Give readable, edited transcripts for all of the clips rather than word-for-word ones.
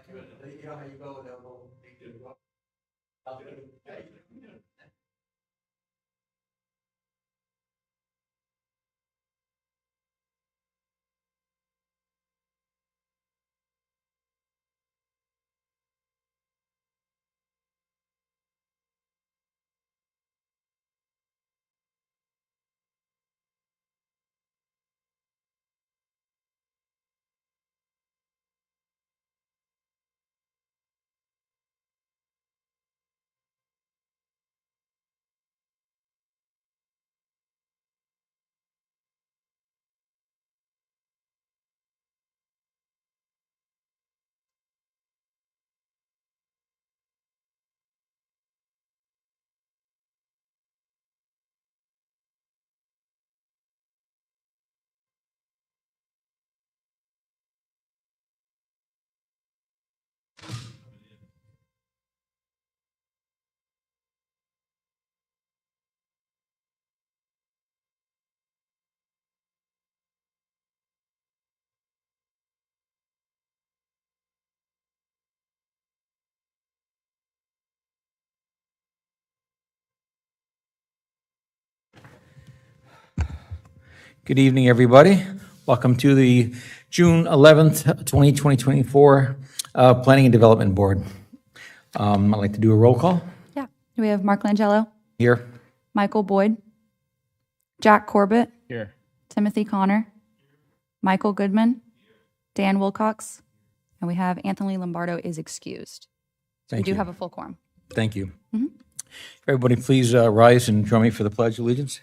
You know how you go, they'll go. Good evening, everybody. Welcome to the June 11th, 2024 Planning and Development Board. I'd like to do a roll call Yeah. We have Mark Langelo, here. Michael Boyd, Jack Corbett, Here. Timothy Connor, Michael Goodman, Dan Wilcox, and we have Anthony Lombardo is excused. We Thank do you. have a full quorum. Thank you. Everybody, please rise and join me for the Pledge of Allegiance.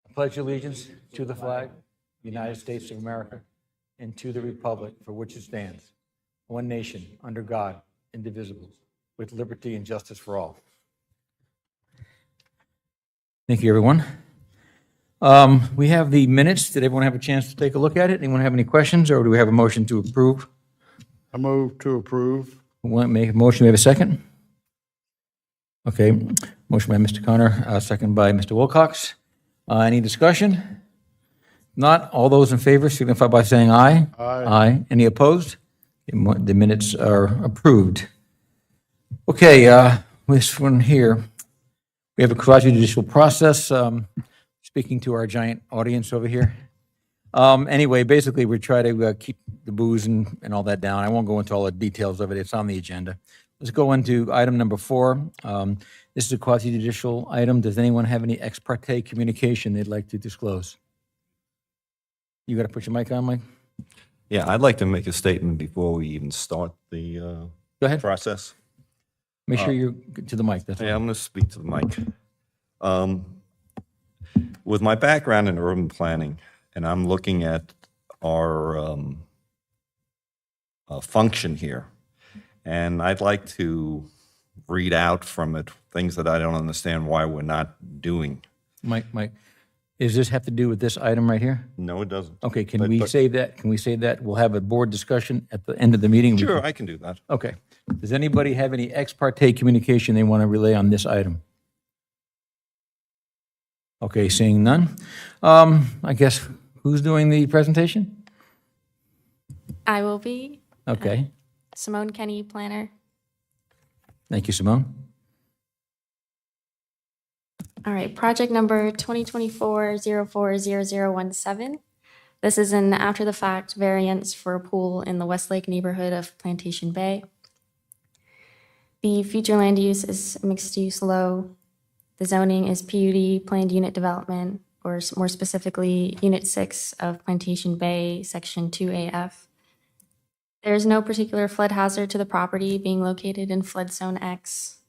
I pledge allegiance to the flag of the United States of America and to the republic for which it stands, one nation, under God, indivisible, with liberty and justice for all. Thank you, everyone. We have the minutes. Did everyone have a chance to take a look at it? Anyone have any questions, or do we have a motion to approve? I move to approve. Want to make a motion? We have a second? Okay, motion by Mr. Connor, second by Mr. Wilcox. Any discussion? Not, all those in favor signify by saying aye. Aye. Aye. Any opposed? The minutes are approved. Okay, this one here, we have a quasi-judicial process, speaking to our giant audience over here. Anyway, basically, we try to keep the booze and all that down. I won't go into all the details of it. It's on the agenda. Let's go into item number 4. This is a quasi-judicial item. Does anyone have any ex parte communication they'd like to disclose? You got to put your mic on, Mike? Yeah, I'd like to make a statement before we even start the Go ahead. process. Make sure you're to the mic. That's Yeah, all. I'm going to speak to the mic. With my background in urban planning, and I'm looking at our function here, and I'd like to read out from it things that I don't understand why we're not doing. Mike, does this have to do with this item right here? No, it doesn't. Okay, can But- we but- save that? Can we save that? We'll have a board discussion at the end of the meeting. Sure, I can do that. Okay. Does anybody have any ex parte communication they want to relay on this item? Okay, seeing none. I guess, who's doing the presentation? I will be. Okay, Simone Kenny, planner. thank you, Simone. All right, project number 2024-040017. This is an after-the-fact variance for a pool in the Westlake neighborhood of Plantation Bay. The future land use is mixed-use low. The zoning is PUD, planned unit development, or more specifically, Unit 6 of Plantation Bay, Section 2AF. There is no particular flood hazard to the property being located in flood zone X.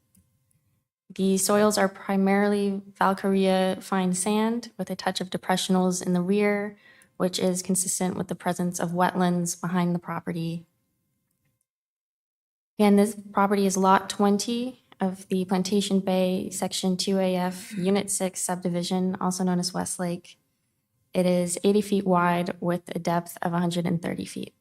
The soils are primarily Valkyria fine sand with a touch of depressionals in the rear, which is consistent with the presence of wetlands behind the property. Again, this property is Lot 20 of the Plantation Bay Section 2AF Unit 6 subdivision, also known as Westlake. It is 80 feet wide with a depth of 130 feet.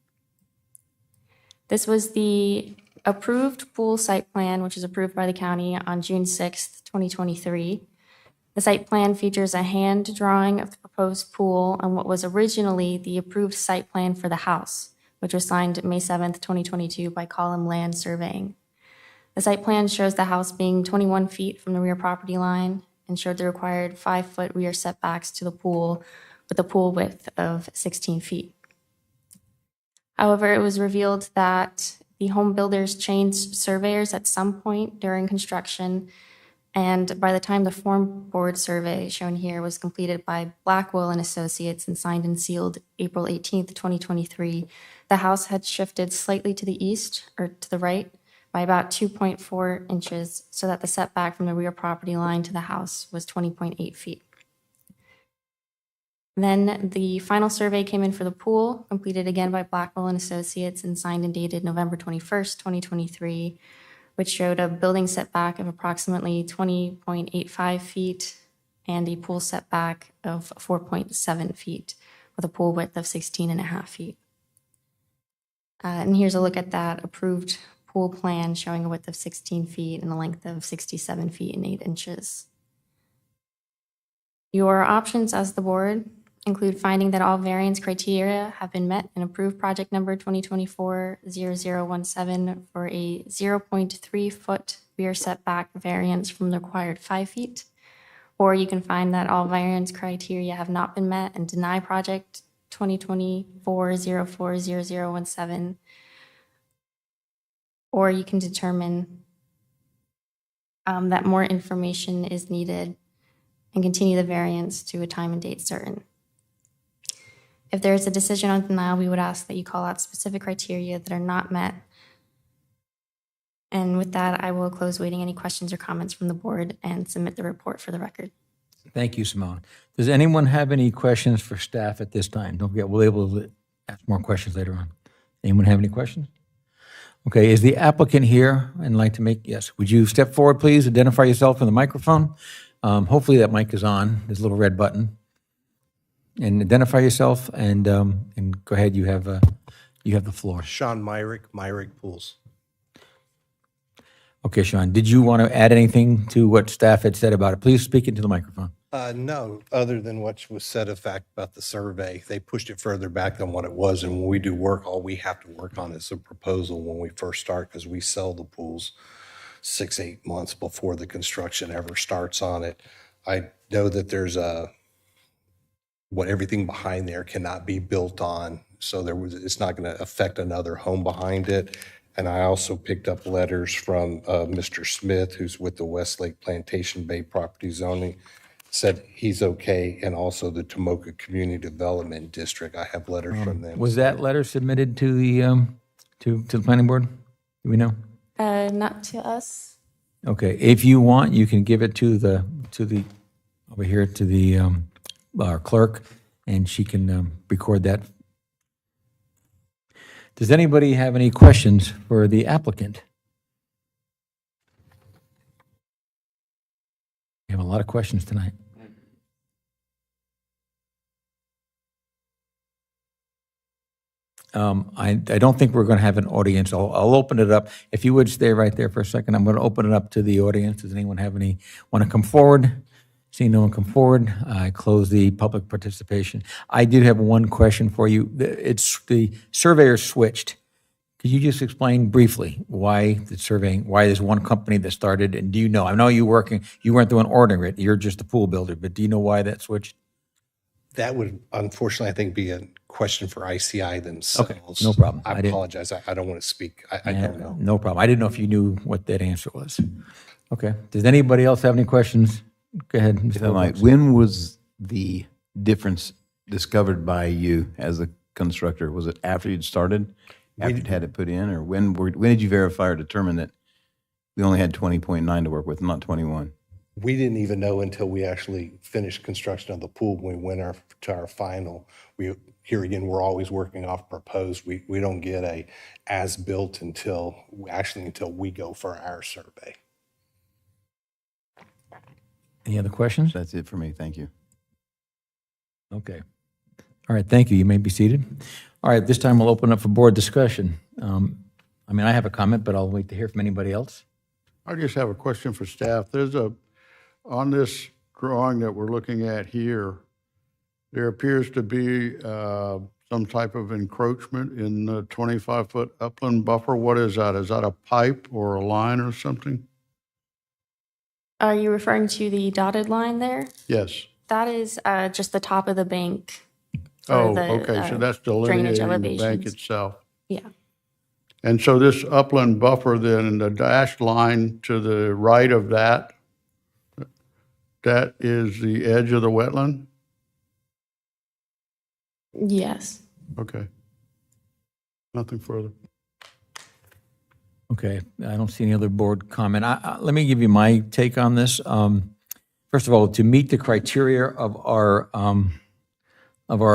This was the approved pool site plan, which was approved by the county on June 6th, 2023. The site plan features a hand drawing of the proposed pool on what was originally the approved site plan for the house, which was signed May 7th, 2022 by Column Land Surveying. The site plan shows the house being 21 feet from the rear property line and showed the required 5-foot rear setbacks to the pool with a pool width of 16 feet. However, it was revealed that the home builders changed surveyors at some point during construction, and by the time the form board survey shown here was completed by Blackwell and Associates and signed and sealed April 18th, 2023, the house had shifted slightly to the east or to the right by about 2.4 inches, so that the setback from the rear property line to the house was 20.8 feet. Then the final survey came in for the pool, completed again by Blackwell and Associates and signed and dated November 21st, 2023, which showed a building setback of approximately 20.85 feet and a pool setback of 4.7 feet with a pool width of 16.5 feet. And here's a look at that approved pool plan showing a width of 16 feet and a length of 67 feet and 8 inches. Your options as the board include finding that all variance criteria have been met and approve project number 2024-0017 for a 0.3 foot rear setback variance from the required 5 feet. Or you can find that all variance criteria have not been met and deny project 2024-04-0017. Or you can determine that more information is needed and continue the variance to a time and date certain. If there is a decision on denial, we would ask that you call out specific criteria that are not met. And with that, I will close waiting any questions or comments from the board and submit the report for the record. Thank you, Simone. Does anyone have any questions for staff at this time? Don't forget, we'll be able to ask more questions later on. Anyone have any questions? Okay, is the applicant here and like to make, yes, would you step forward, please? Identify yourself in the microphone. Hopefully that mic is on, there's a little red button. And identify yourself and go ahead, you have the floor. Sean Myrick Pools. Okay, Sean, did you want to add anything to what staff had said about it? Please speak into the microphone. No, other than what was said of fact about the survey, they pushed it further back than what it was. And when we do work, all we have to work on is a proposal when we first start, because we sell the pools 6-8 months before the construction ever starts on it. I know that there's everything behind there cannot be built on, so it's not going to affect another home behind it. And I also picked up letters from Mr. Smith, who's with the Westlake Plantation Bay Property Zoning, said he's okay, and also the Tomoka Community Development District. I have letters from them. Was that letter submitted to the to the planning board? Do we know? Not to us. Okay, if you want, you can give it to the over here to the our clerk, and she can record that. Does anybody have any questions for the applicant? We have a lot of questions tonight. I don't think we're going to have an audience. I'll open it up. If you would stay right there for a second, I'm going to open it up to the audience. Does anyone want to come forward? Seeing no one come forward, I close the public participation. I did have one question for you. It's the surveyor switched. Could you just explain briefly why there's one company that started, and do you know? I know you weren't the one ordering it, you're just a pool builder, but do you know why that switched? That would unfortunately, I think, be a question for ICI themselves. Okay, no problem. I apologize. I don't want to speak. I don't know. No problem. I didn't know if you knew what that answer was. Okay. Does anybody else have any questions? Go ahead. Mr. If I might, Wilcox. when was the difference discovered by you as a constructor? Was it after you'd started, after you'd had it put in, or when did you verify or determine that we only had 20.9 to work with, not 21? We didn't even know until we actually finished construction of the pool when we went to our final. Here again, we're always working off proposed. We don't get a as-built until we go for our survey. Any other questions? That's it for me. Thank you. Okay. All right, thank you. You may be seated. All right, this time we'll open up for board discussion. I have a comment, but I'll wait to hear from anybody else. I just have a question for staff. On this drawing that we're looking at here, there appears to be some type of encroachment in the 25-foot upland buffer? What is that? Is that a pipe or a line or something? Are you referring to the dotted line there? Yes. That is just the top of the bank. for Oh, the, okay, so that's drainage delineating the bank elevations. itself. Yeah. And so this upland buffer then, the dashed line to the right of that, that is the edge of the wetland? Yes. Okay. Nothing further. Okay, I don't see any other board comment. Let me give you my take on this. First of all, to meet the criteria of our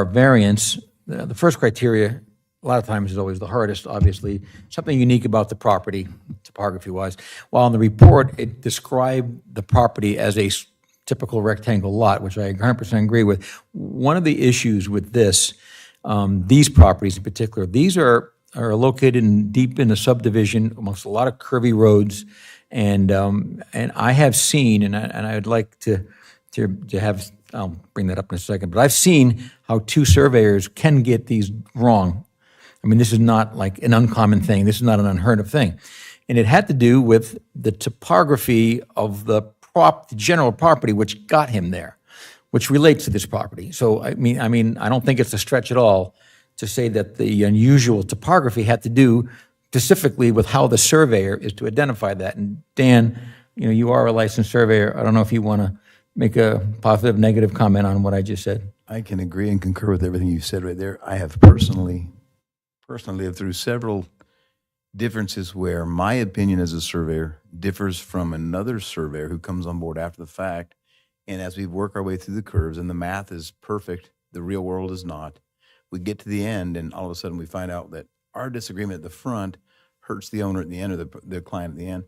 variance, the first criteria, a lot of times is always the hardest, obviously. Something unique about the property, topography-wise. While in the report, it described the property as a typical rectangle lot, which I 100% agree with. One of the issues with this, these properties in particular, these are located deep in a subdivision amongst a lot of curvy roads, and I have seen, and I would like to have, I'll bring that up in a second, but I've seen how two surveyors can get these wrong. I mean, this is not like an uncommon thing. This is not an unheard of thing, and it had to do with the topography of the general property, which got him there, which relates to this property. So I mean, I don't think it's a stretch at all to say that the unusual topography had to do specifically with how the surveyor is to identify that. And Dan, you are a licensed surveyor. I don't know if you want to make a positive, negative comment on what I just said. I can agree and concur with everything you said right there. I have personally lived through several differences where my opinion as a surveyor differs from another surveyor who comes on board after the fact. And as we work our way through the curves and the math is perfect, the real world is not. We get to the end and all of a sudden we find out that our disagreement at the front hurts the owner at the end or the client at the end.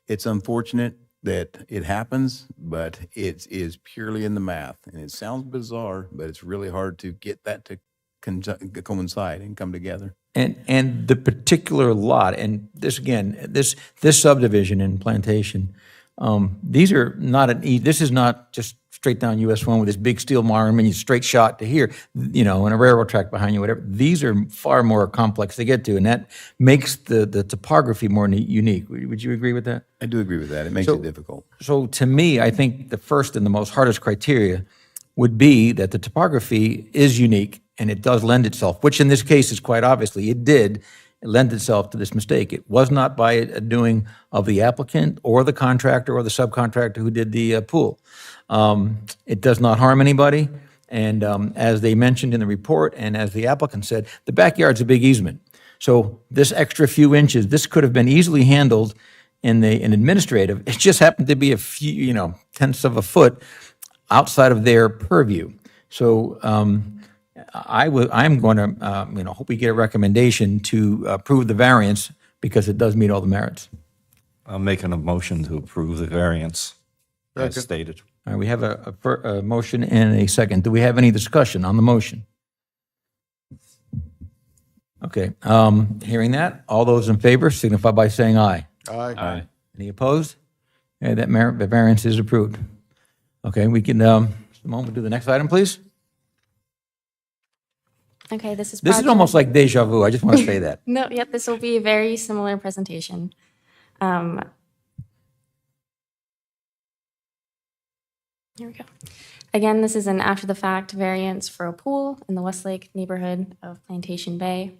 It's unfortunate that it happens, but it is purely in the math. And it sounds bizarre, but it's really hard to get that to coincide and come together. And the particular lot, and this again, this subdivision in Plantation, these are not this is not just straight down US 1 with this big steel arm and you straight shot to here, and a railroad track behind you, whatever. These are far more complex to get to, and that makes the topography more unique. Would you agree with that? I do agree with that. It makes it difficult. So to me, I think the first and the most hardest criteria would be that the topography is unique and it does lend itself, which in this case is quite obviously, it lend itself to this mistake. It was not by a doing of the applicant or the contractor or the subcontractor who did the pool. It does not harm anybody. And as they mentioned in the report and as the applicant said, the backyard's a big easement. So this extra few inches, this could have been easily handled in an administrative. It just happened to be a few, tenths of a foot outside of their purview. So I'm going to, hope we get a recommendation to approve the variance because it does meet all the merits. I'm making a motion to approve the variance as stated. All right, we have a motion and a second. Do we have any discussion on the motion? Okay, hearing that, all those in favor signify by saying aye. Aye. Any opposed? Okay, the variance is approved. Okay, we can, do the next item, please. Okay, this is This is project- almost like deja vu. I just want to say that. No, yep, this will be a very similar presentation. Here we go. Again, this is an after-the-fact variance for a pool in the Westlake neighborhood of Plantation Bay.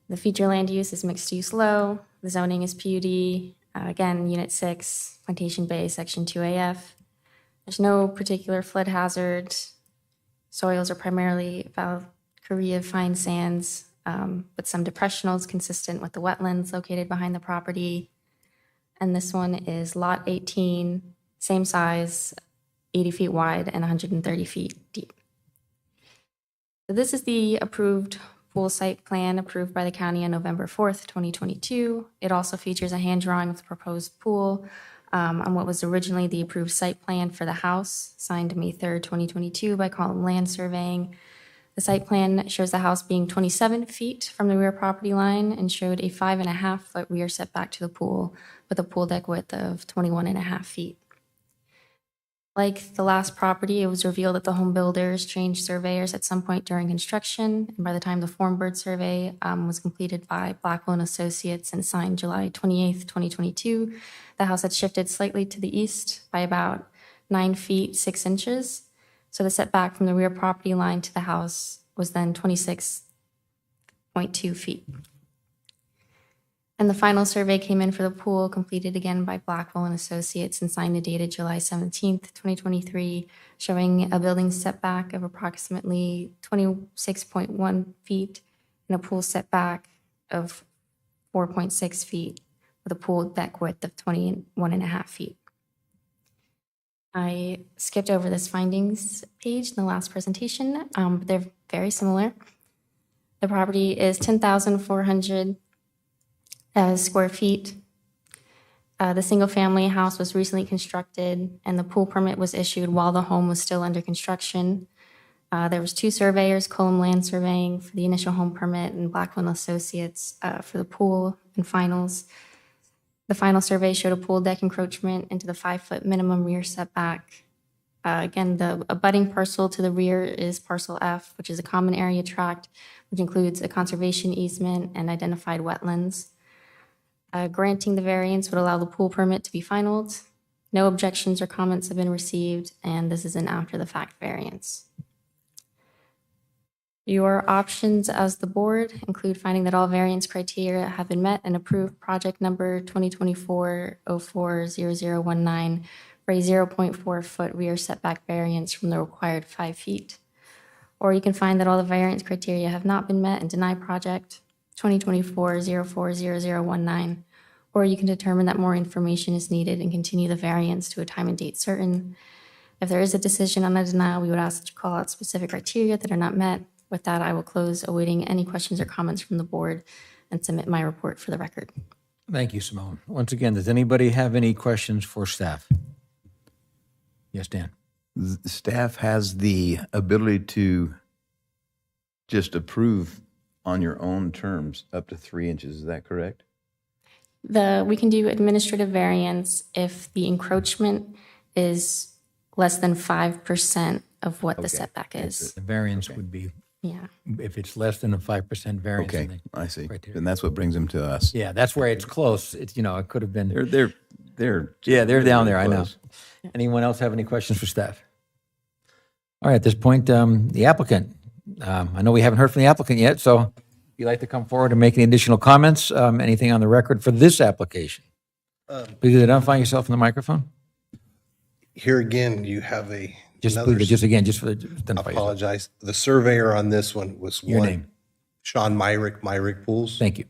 The feature land use is mixed-use low. The zoning is PUD. Again, Unit 6, Plantation Bay, Section 2AF. There's no particular flood hazard. Soils are primarily Valkyria fine sands, with some depressionals consistent with the wetlands located behind the property. And this one is Lot 18, same size, 80 feet wide and 130 feet deep. So this is the approved pool site plan approved by the county on November 4th, 2022. It also features a hand drawing of the proposed pool on what was originally the approved site plan for the house, signed May 3rd, 2022 by Column Land Surveying. The site plan shows the house being 27 feet from the rear property line and showed a 5.5-foot rear setback to the pool with a pool deck width of 21.5 feet. Like the last property, it was revealed that the home builders changed surveyors at some point during construction, and by the time the Formbird survey was completed by Blackwell and Associates and signed July 28th, 2022, the house had shifted slightly to the east by about 9 feet 6 inches. So the setback from the rear property line to the house was then 26.2 feet. And the final survey came in for the pool, completed again by Blackwell and Associates and signed and dated July 17th, 2023, showing a building setback of approximately 26.1 feet and a pool setback of 4.6 feet with a pool deck width of 21.5 feet. I skipped over this findings page in the last presentation, but they're very similar. The property is 10,400 square feet. The single-family house was recently constructed, and the pool permit was issued while the home was still under construction. There was 2 surveyors, Colum Land Surveying for the initial home permit and Blackwell and Associates for the pool and finals. The final survey showed a pool deck encroachment into the 5-foot minimum rear setback. Again, the abutting parcel to the rear is parcel F, which is a common area tract, which includes a conservation easement and identified wetlands. Granting the variance would allow the pool permit to be finalized. No objections or comments have been received, and this is an after-the-fact variance. Your options as the board include finding that all variance criteria have been met and approve project number 2024-040019 for a 0.4-foot rear setback variance from the required 5 feet. Or you can find that all the variance criteria have not been met and deny project 2024-040019, or you can determine that more information is needed and continue the variance to a time and date certain. If there is a decision on a denial, we would ask that you call out specific criteria that are not met. With that, I will close, awaiting any questions or comments from the board and submit my report for the record. Thank you, Simone. Once again, does anybody have any questions for staff? Yes, Dan? Staff has the ability to just approve on your own terms up to 3 inches, is that correct? We can do administrative variance if the encroachment is less than 5% of what the setback is. The variance would be, Yeah. if it's less than a 5% variance. Okay, then I see. criteria. And that's what brings them to us. Yeah, that's where it's close. It's, it could have been, They're yeah, they're down there, I know. close. Anyone else have any questions for staff? All right, at this point, the applicant. I know we haven't heard from the applicant yet, so if you'd like to come forward and make any additional comments, anything on the record for this application? Please identify yourself in the microphone. Here again, you have Just another please, just again, just for the, I identify yourself. apologize. The surveyor on this one was Your one, name. Sean Myrick Pools. Thank you.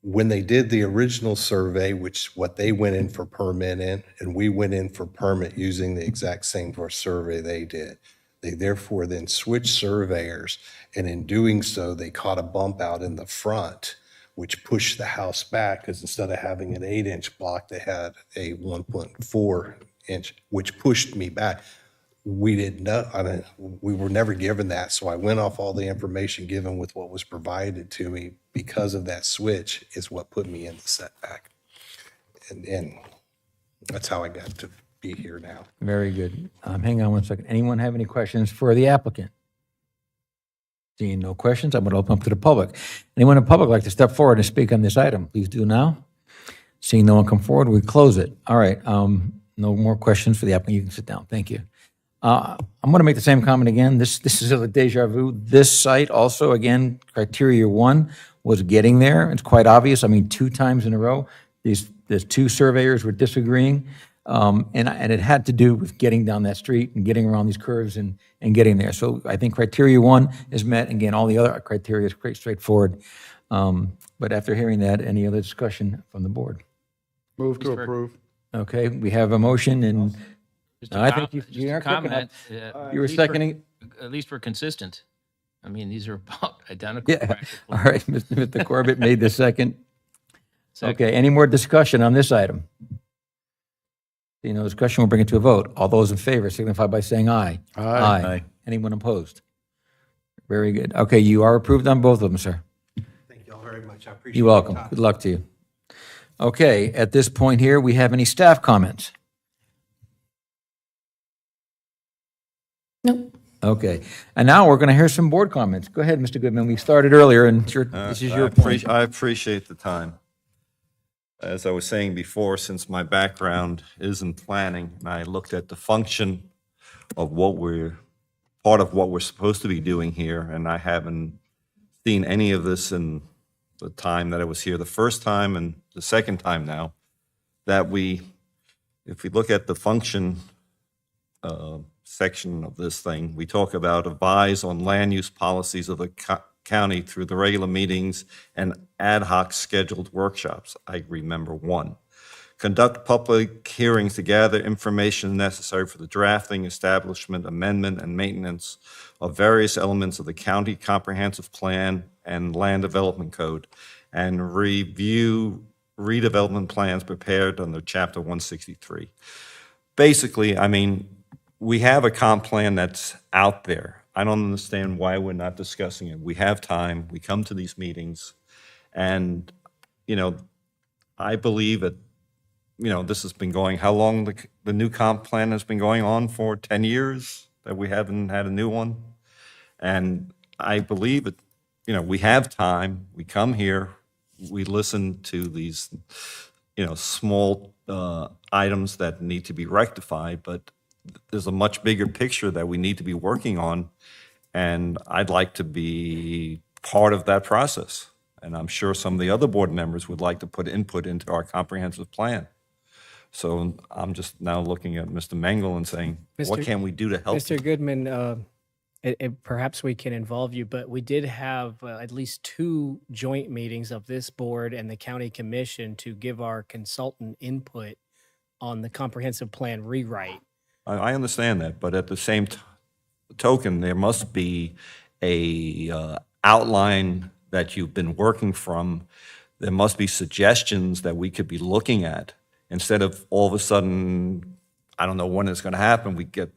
When they did the original survey, which what they went in for permit in, and we went in for permit using the exact same survey they did. They therefore then switched surveyors, and in doing so, they caught a bump out in the front, which pushed the house back, because instead of having an 8-inch block, they had a 1.4-inch, which pushed me back. We didn't know, we were never given that, so I went off all the information given with what was provided to me. Because of that switch is what put me in the setback. And that's how I got to be here now. Very good. Hang on one second. Anyone have any questions for the applicant? Seeing no questions, I'm going to open up to the public. Anyone in the public like to step forward and speak on this item? Please do now. Seeing no one come forward, we close it. All right. No more questions for the applicant. You can sit down. Thank you. I'm going to make the same comment again. This is a deja vu. This site also, again, criteria 1 was getting there. It's quite obvious. I mean, 2 times in a row, these 2 surveyors were disagreeing. And it had to do with getting down that street and getting around these curves and getting there. So I think criteria 1 is met. Again, all the other criteria is quite straightforward. But after hearing that, any other discussion from the board? Move to approve. Okay, we have a motion and I think you Just a are quick enough. comment. You were At least seconding? At least we're consistent. I mean, these are about identical. Yeah. practically. All right, Mr. Corbett made the second. Second. Okay, any more discussion on this item? Seeing no discussion, we'll bring it to a vote. All those in favor signify by saying aye. Aye. Anyone opposed? Very good. Okay, you are approved on both of them, sir. Thank you all very much. I appreciate You're welcome. Good luck to you. Okay, at this point here, we have any staff comments? Okay. And now we're going to hear some board comments. Go ahead, Mr. Goodman. We started earlier, and this is your point. I appreciate the time. As I was saying before, since my background is in planning, and I looked at the function of part of what we're supposed to be doing here, and I haven't seen any of this in the time that I was here the first time and the second time now, that if we look at the function section of this thing, we talk about advise on land use policies of the county through the regular meetings and ad hoc scheduled workshops. I remember one. Conduct public hearings to gather information necessary for the drafting, establishment, amendment, and maintenance of various elements of the county comprehensive plan and land development code, and review redevelopment plans prepared under Chapter 163. Basically, I mean, we have a comp plan that's out there. I don't understand why we're not discussing it. We have time, we come to these meetings, and, I believe that, this has been going, how long the new comp plan has been going on for? 10 years that we haven't had a new one? And I believe that, we have time, we come here, we listen to these, small items that need to be rectified, but there's a much bigger picture that we need to be working on, and I'd like to be part of that process. And I'm sure some of the other board members would like to put input into our comprehensive plan. So I'm just now looking at Mr. Mengel and saying, what can we do to help? Mr. Goodman, perhaps we can involve you, but we did have at least 2 joint meetings of this board and the county commission to give our consultant input on the comprehensive plan rewrite. I understand that, but at the same token, there must be a outline that you've been working from. There must be suggestions that we could be looking at instead of all of a sudden, I don't know when it's going to happen, we get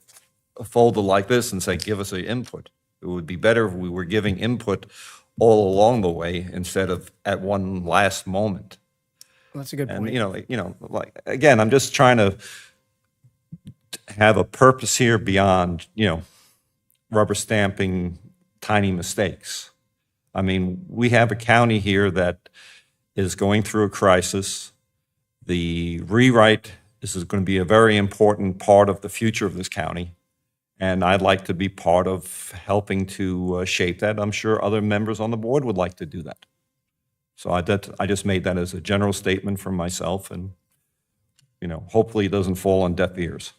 a folder like this and say, give us an input. It would be better if we were giving input all along the way instead of at one last moment. Well, that's a good And, point. like, again, I'm just trying to have a purpose here beyond, rubber stamping tiny mistakes. I mean, we have a county here that is going through a crisis. The rewrite is going to be a very important part of the future of this county. And I'd like to be part of helping to shape that. I'm sure other members on the board would like to do that. So I just made that as a general statement from myself, and, hopefully it doesn't fall on deaf ears.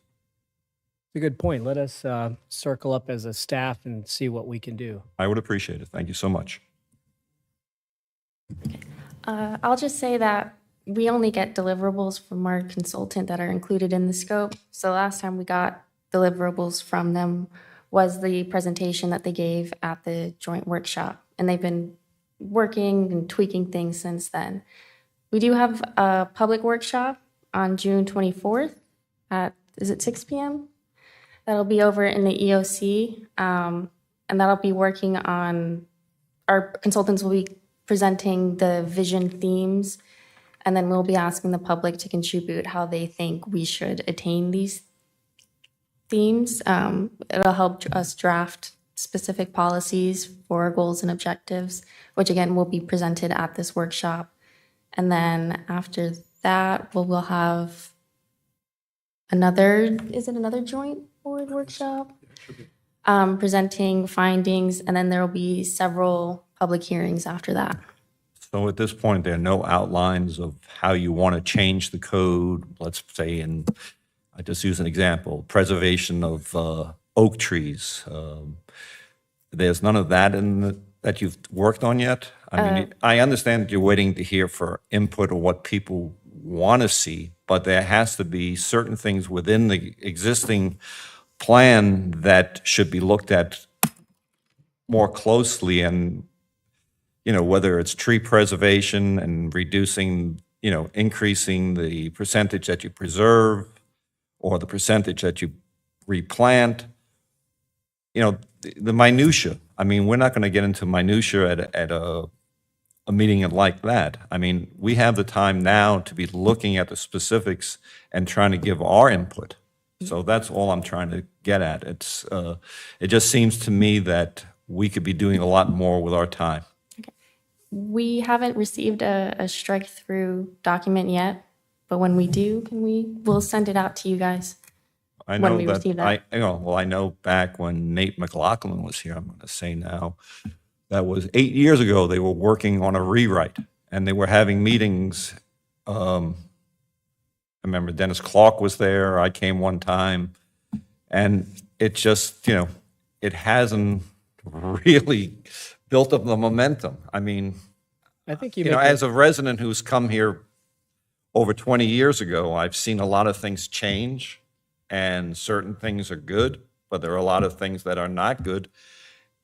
It's a good point. Let us circle up as a staff and see what we can do. I would appreciate it. Thank you so much. I'll just say that we only get deliverables from our consultant that are included in the scope. So last time we got deliverables from them was the presentation that they gave at the joint workshop. And they've been working and tweaking things since then. We do have a public workshop on June 24th at, is it 6 p.m.? That'll be over in the EOC. And that'll be working on, our consultants will be presenting the vision themes, and then we'll be asking the public to contribute how they think we should attain these themes. It'll help us draft specific policies for our goals and objectives, which again will be presented at this workshop. And then after that, we'll have another joint board workshop? Presenting findings, and then there will be several public hearings after that. So at this point, there are no outlines of how you want to change the code, let's say, I just use an example, preservation of oak trees. There's none of that that you've worked on yet? I mean, I understand you're waiting to hear for input or what people want to see, but there has to be certain things within the existing plan that should be looked at more closely, and whether it's tree preservation and reducing, increasing the percentage that you preserve or the percentage that you replant, the minutia. I mean, we're not going to get into minutia at a meeting like that. I mean, we have the time now to be looking at the specifics and trying to give our input. So that's all I'm trying to get at. It just seems to me that we could be doing a lot more with our time. We haven't received a strike-through document yet, but when we do, we'll send it out to you guys. I When know we receive that. I know back when Nate McLaughlin was here, I'm going to say now, that was 8 years ago, they were working on a rewrite, and they were having meetings. I remember Dennis Clark was there, I came one time, and it just, it hasn't really built up the momentum. I mean, I think you you know, make a- as a resident who's come here over 20 years ago, I've seen a lot of things change, and certain things are good, but there are a lot of things that are not good.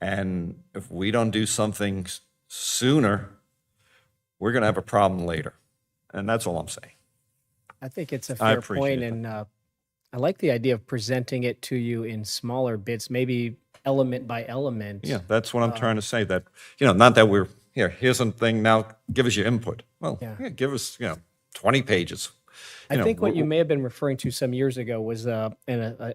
And if we don't do something sooner, we're going to have a problem later. And that's all I'm saying. I think it's a I fair appreciate point, that. and I like the idea of presenting it to you in smaller bits, maybe element by element. Yeah, that's what I'm trying to say, that, not that we're, here's something, now give us your input. Well, Yeah. give us, 20 pages. I think what you may have been referring to some years ago was an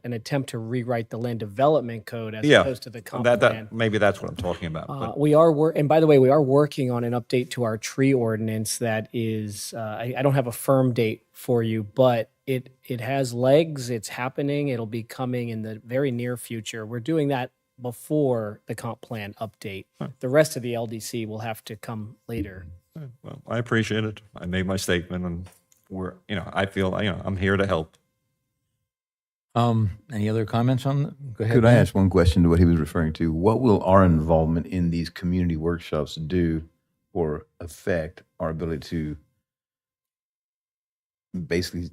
attempt to rewrite the land development code as Yeah, opposed to the comp plan. maybe that's what I'm talking about. But We are, and by the way, we are working on an update to our tree ordinance that is, I don't have a firm date for you, but it has legs, it's happening, it'll be coming in the very near future. We're doing that before the comp plan update. The rest of the LDC will have to come later. well, I appreciate it. I made my statement, and I feel, I'm here to help. Any other comments on, go ahead. Could I Dan. ask one question to what he was referring to? What will our involvement in these community workshops do or affect our ability to basically?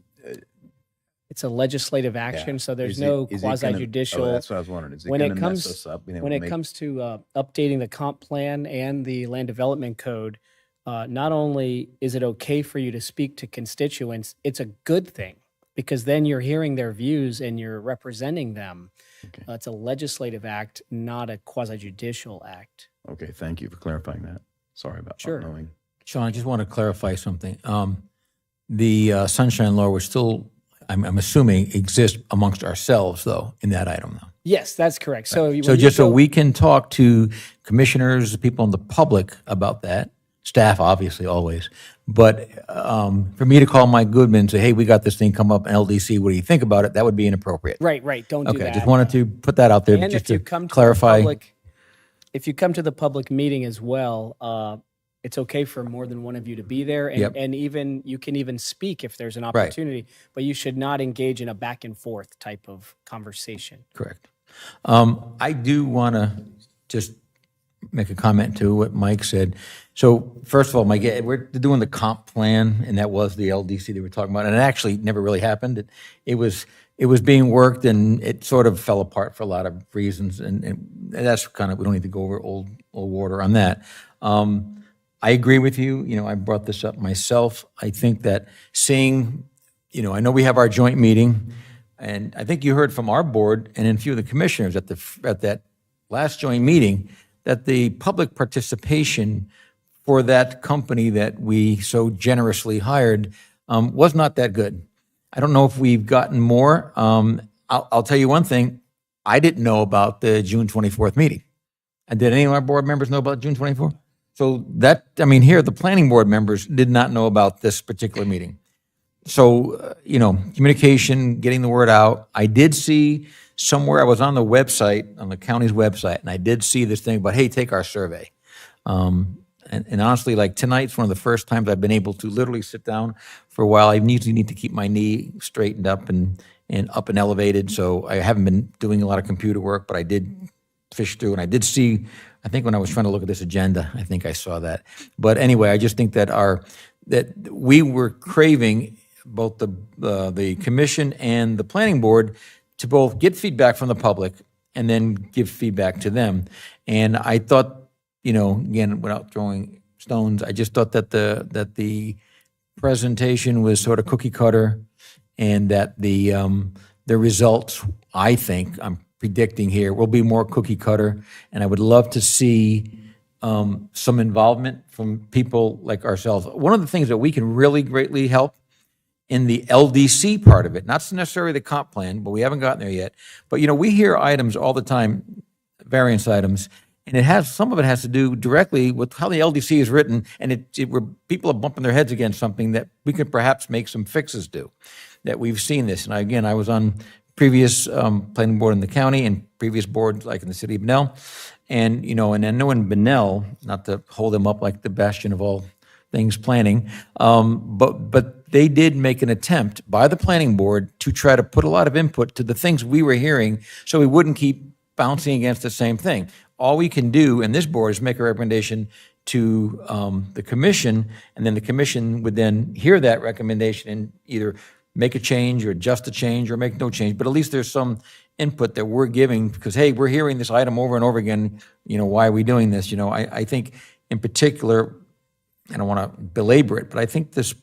It's a legislative action, so there's is it- no is it gonna- quasi judicial. Oh, that's what I was wondering. Is it when going it to comes mess us up? being able when to it make- comes to updating the comp plan and the land development code, not only is it okay for you to speak to constituents, it's a good thing because then you're hearing their views and you're representing them. Okay. It's a legislative act, not a quasi judicial act. Okay, thank you for clarifying that. Sorry about Sure. not knowing. Sean, I just want to clarify something. The sunshine law, we're still, I'm assuming, exists amongst ourselves, though, in that item, though. Yes, that's correct. So, So just so we can talk to commissioners, people in the public about that, staff, obviously, always. But for me to call Mike Goodman and say, hey, we got this thing come up in LDC, what do you think about it? That would be inappropriate. right, don't do Okay, that. just wanted to put that out there, And just if you to come to the clarify. public, if you come to the public meeting as well, it's okay for more than one of you to be there, and, Yep. and even you can even speak if there's an opportunity. But you should not engage in a back and forth type of conversation. Correct. I do want to just make a comment to what Mike said. So first of all, Mike, we're doing the comp plan, and that was the LDC that we're talking about, and it actually never really happened. It was being worked, and it sort of fell apart for a lot of reasons, and that's kind of, we don't need to go over old water on that. I agree with you. I brought this up myself. I think that seeing, I know we have our joint meeting, and I think you heard from our board and a few of the commissioners at that last joint meeting that the public participation for that company that we so generously hired was not that good. I don't know if we've gotten more. I'll tell you one thing. I didn't know about the June 24th meeting. And did any of our board members know about June 24th? So here, the planning board members did not know about this particular meeting. So, communication, getting the word out. I did see somewhere, I was on the website, on the county's website, and I did see this thing about, hey, take our survey. And honestly, like tonight's one of the first times I've been able to literally sit down for a while. I usually need to keep my knee straightened up and up and elevated, so I haven't been doing a lot of computer work, but I did fish through, and I did see, I think when I was trying to look at this agenda, I think I saw that. But anyway, I just think that that we were craving, both the commission and the planning board, to both get feedback from the public and then give feedback to them. And I thought, again, without throwing stones, I just thought that the presentation was sort of cookie cutter, and that the results, I think, I'm predicting here, will be more cookie cutter. And I would love to see some involvement from people like ourselves. One of the things that we can really greatly help in the LDC part of it, not necessarily the comp plan, but we haven't gotten there yet. But, we hear items all the time, variance items, and some of it has to do directly with how the LDC is written, and where people are bumping their heads against something that we could perhaps make some fixes to, that we've seen this. And again, I was on previous planning board in the county and previous boards like in the city of Benel. And, and I know in Benel, not to hold them up like the bastion of all things planning, but they did make an attempt by the planning board to try to put a lot of input to the things we were hearing so we wouldn't keep bouncing against the same thing. All we can do in this board is make a recommendation to the commission, and then the commission would then hear that recommendation and either make a change or adjust a change or make no change. But at least there's some input that we're giving because, hey, we're hearing this item over and over again. Why are we doing this? I think in particular, I don't want to belabor it, but I think this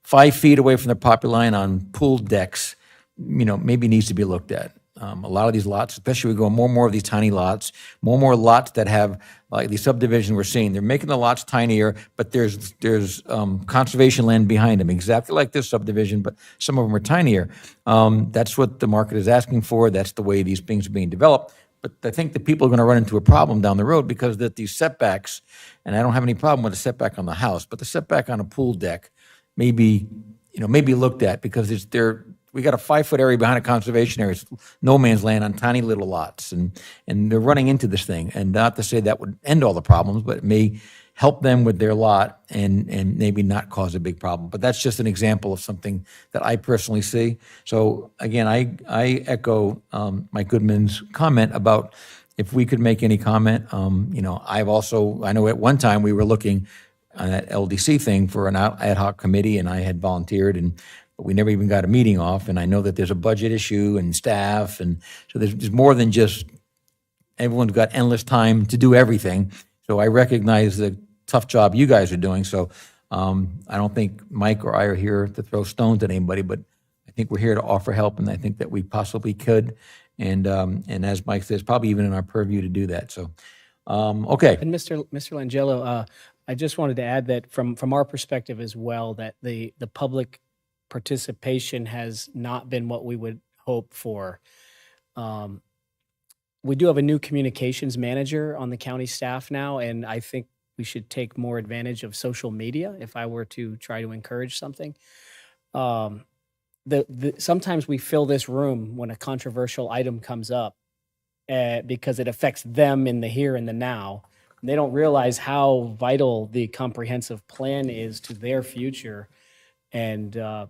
5 feet away from the property line on pool decks, maybe needs to be looked at. A lot of these lots, especially we go more and more of these tiny lots, more and more lots that have, like these subdivisions we're seeing, they're making the lots tinier, but there's conservation land behind them, exactly like this subdivision, but some of them are tinier. That's what the market is asking for. That's the way these things are being developed. But I think that people are going to run into a problem down the road because that these setbacks, and I don't have any problem with a setback on the house, but the setback on a pool deck may be looked at because we got a 5-foot area behind a conservation area, it's no man's land on tiny little lots, and they're running into this thing. And not to say that would end all the problems, but it may help them with their lot and maybe not cause a big problem. But that's just an example of something that I personally see. So again, I echo Mike Goodman's comment about if we could make any comment. I know at one time we were looking on that LDC thing for an ad hoc committee, and I had volunteered, but we never even got a meeting off. And I know that there's a budget issue and staff, and so there's more than just everyone's got endless time to do everything. So I recognize the tough job you guys are doing. So I don't think Mike or I are here to throw stones at anybody, but I think we're here to offer help, and I think that we possibly could. And as Mike says, probably even in our purview to do that. So, okay. And Mr. Langelo, I just wanted to add that from our perspective as well, that the public participation has not been what we would hope for. We do have a new communications manager on the county staff now, and I think we should take more advantage of social media if I were to try to encourage something. Sometimes we fill this room when a controversial item comes up because it affects them in the here and the now. And they don't realize how vital the comprehensive plan is to their future. And I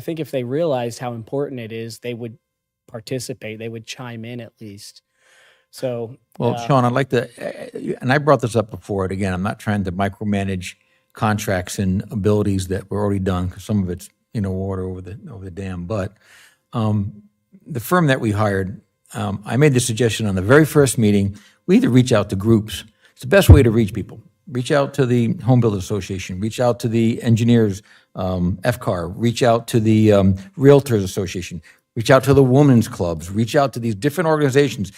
think if they realized how important it is, they would participate. They would chime in at least. So, well, Sean, I'd like to, and I brought this up before. And again, I'm not trying to micromanage contracts and abilities that were already done because some of it's water over the dam. But the firm that we hired, I made the suggestion on the very first meeting. We either reach out to groups. It's the best way to reach people. Reach out to the Home Builders Association. Reach out to the engineers, FCAR. Reach out to the Realtors Association. Reach out to the women's clubs. Reach out to these different organizations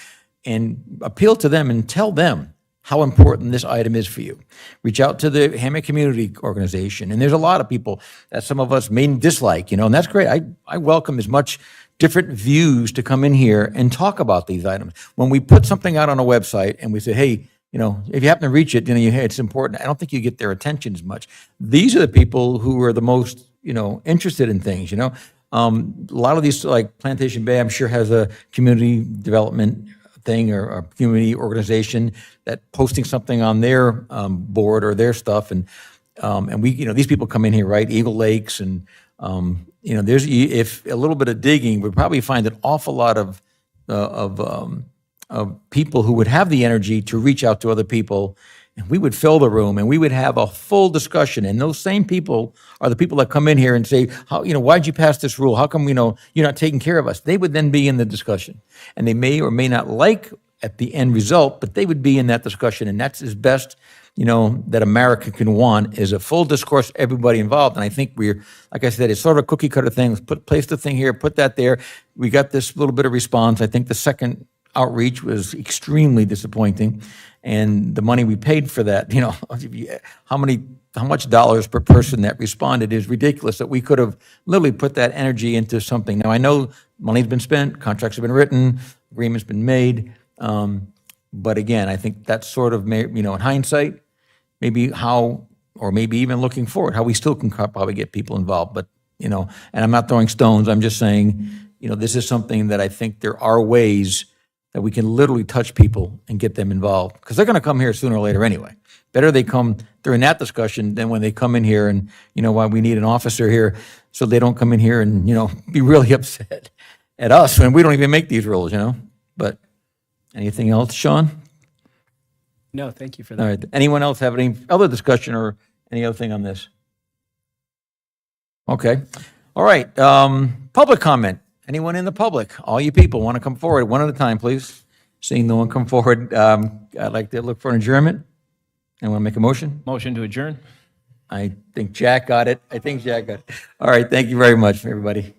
and appeal to them and tell them how important this item is for you. Reach out to the Hammock Community Organization. And there's a lot of people that some of us may dislike, and that's great. I welcome as much different views to come in here and talk about these items. When we put something out on a website and we say, hey, if you happen to reach it, it's important. I don't think you get their attention as much. These are the people who are the most, interested in things, A lot of these, like Plantation Bay, I'm sure has a community development thing or a community organization that posting something on their board or their stuff. And we, these people come in here, right? Eagle Lakes and, if a little bit of digging, we'd probably find an awful lot of people who would have the energy to reach out to other people, and we would fill the room and we would have a full discussion. And those same people are the people that come in here and say, how, why'd you pass this rule? How come, you're not taking care of us? They would then be in the discussion, and they may or may not like at the end result, but they would be in that discussion. And that's as best, that America can want, is a full discourse, everybody involved. And I think like I said, it's sort of a cookie cutter thing. Let's place the thing here, put that there. We got this little bit of response. I think the second outreach was extremely disappointing. And the money we paid for that, how much dollars per person that responded is ridiculous, that we could have literally put that energy into something. Now, I know money's been spent, contracts have been written, agreements been made. But again, I think that's sort of, in hindsight, maybe how, or maybe even looking forward, how we still can probably get people involved. But, and I'm not throwing stones, I'm just saying, this is something that I think there are ways that we can literally touch people and get them involved. Because they're going to come here sooner or later anyway. Better they come during that discussion than when they come in here and, why we need an officer here, so they don't come in here and, be really upset at us when we don't even make these rules, But anything else, Sean? No, thank you for that. All right. Anyone else have any other discussion or any other thing on this? Okay. All right. Public comment. Anyone in the public? All you people want to come forward one at a time, please. Seeing no one come forward, I'd like to look for an adjournment. Anyone make a motion? Motion to adjourn? I think Jack got it. All right. Thank you very much, everybody.